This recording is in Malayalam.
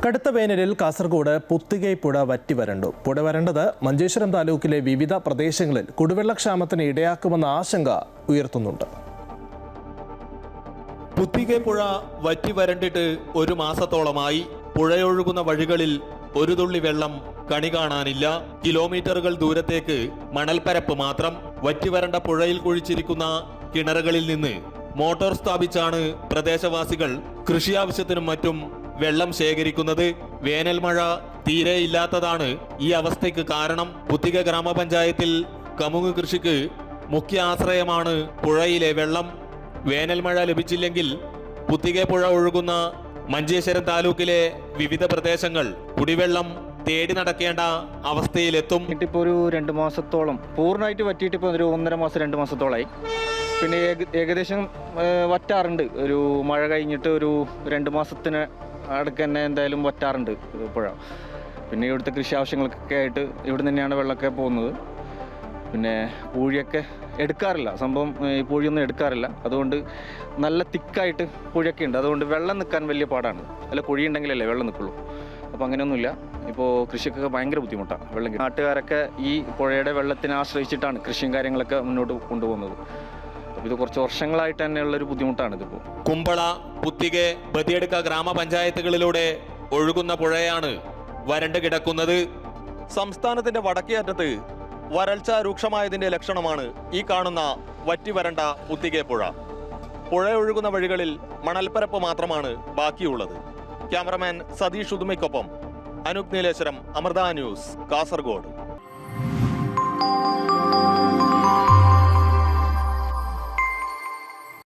കടുത്ത വേനലിൽ കാസർഗോഡ് പുത്തികൈ പുഴ വറ്റിവരണ്ടു. പുഴ വരണ്ടത് മഞ്ചേശ്വരം താലൂക്കിലെ വിവിധ പ്രദേശങ്ങളിൽ കുടിവെള്ളക്ഷാമത്തിന് ഇടയാക്കുമെന്ന ആശങ്ക ഉയർത്തുന്നുണ്ട്. പുത്തികൈ പുഴ വറ്റിവരണ്ടിട്ട് ഒരു മാസത്തോളമായി. പുഴയൊഴുകുന്ന വഴികളിൽ ഒരു തുള്ളി വെള്ളം കണി കാണാനില്ല. കിലോമീറ്ററുകൾ ദൂരത്തേക്ക് മണൽപ്പരപ്പ് മാത്രം. വറ്റിവരണ്ട പുഴയിൽ കുഴിച്ചിരിക്കുന്ന കിണറുകളിൽ നിന്ന് മോട്ടോർ സ്ഥാപിച്ചാണ് പ്രദേശവാസികൾ കൃഷി ആവശ്യത്തിനും മറ്റും വെള്ളം ശേഖരിക്കുന്നത്. വേനൽ മഴ തീരെ ഇല്ലാത്തതാണ് ഈ അവസ്ഥയ്ക്ക് കാരണം. പുത്തിക ഗ്രാമപഞ്ചായത്തിൽ കമുങ്ങ് കൃഷിക്ക് മുഖ്യ ആശ്രയമാണ് പുഴയിലെ വെള്ളം. വേനൽ മഴ ലഭിച്ചില്ലെങ്കിൽ പുത്തിക പുഴ ഒഴുകുന്ന മഞ്ചേശ്വരം താലൂക്കിലെ വിവിധ പ്രദേശങ്ങൾ കുടിവെള്ളം തേടി നടക്കേണ്ട അവസ്ഥയിലെത്തും. ഇപ്പോൾ ഒരു 2 മാസത്തോളം പൂർണ്ണമായിട്ട് വറ്റിയിട്ട് ഇപ്പോൾ ഒരു 1.5 മാസം 2 മാസത്തോളമായി. പിന്നെ ഏകദേശം വറ്റാറുണ്ട്. ഒരു മഴ കഴിഞ്ഞിട്ട് ഒരു 2 മാസത്തിന് അടുക്ക് തന്നെ എന്തായാലും വറ്റാറുണ്ട് പുഴ. പിന്നെ ഇവിടുത്തെ കൃഷി ആവശ്യങ്ങൾക്കൊക്കെ ആയിട്ട് ഇവിടെ തന്നെയാണ് വെള്ളമൊക്കെ പോകുന്നത്. പിന്നെ പൂഴിയൊക്കെ എടുക്കാറില്ല, സംഭവം ഈ പൂഴിയൊന്നും എടുക്കാറില്ല. അതുകൊണ്ട് നല്ല തിക്കായിട്ട് പൂഴിയൊക്കെ ഉണ്ട്. അതുകൊണ്ട് വെള്ളം നിൽക്കാൻ വലിയ പാടാണ്. അല്ല കുഴി ഉണ്ടെങ്കിലല്ലേ വെള്ളം നിൽക്കുള്ളൂ. അപ്പോൾ അങ്ങനെയൊന്നുമില്ല. ഇപ്പോൾ കൃഷിക്കൊക്കെ ഭയങ്കര ബുദ്ധിമുട്ടാണ് വെള്ളം. നാട്ടുകാരൊക്കെ ഈ പുഴയുടെ വെള്ളത്തിനെ ആശ്രയിച്ചിട്ടാണ് കൃഷിയും കാര്യങ്ങളൊക്കെ മുന്നോട്ട് കൊണ്ടുപോകുന്നത്. അപ്പോൾ ഇത് കുറച്ച് വർഷങ്ങളായിട്ട് തന്നെയുള്ളൊരു ബുദ്ധിമുട്ടാണ് ഇതിപ്പോൾ. കുമ്പള, പുത്തിക, ബദിയടുക്ക ഗ്രാമപഞ്ചായത്തുകളിലൂടെ ഒഴുകുന്ന പുഴയാണ് വരണ്ട് കിടക്കുന്നത്. സംസ്ഥാനത്തിന്റെ വടക്കേ അറ്റത്ത് വരൾച്ച രൂക്ഷമായതിന്റെ ലക്ഷണമാണ് ഈ കാണുന്ന വറ്റിവരണ്ട പുത്തിക പുഴ. പുഴയൊഴുകുന്ന വഴികളിൽ മണൽപ്പരപ്പ് മാത്രമാണ് ബാക്കിയുള്ളത്. ക്യാമറമാൻ സതീഷ് ഉദുമയ്ക്കൊപ്പം അനൂപ് നീലേശ്വരം, അമൃത ന്യൂസ്, കാസർഗോഡ്.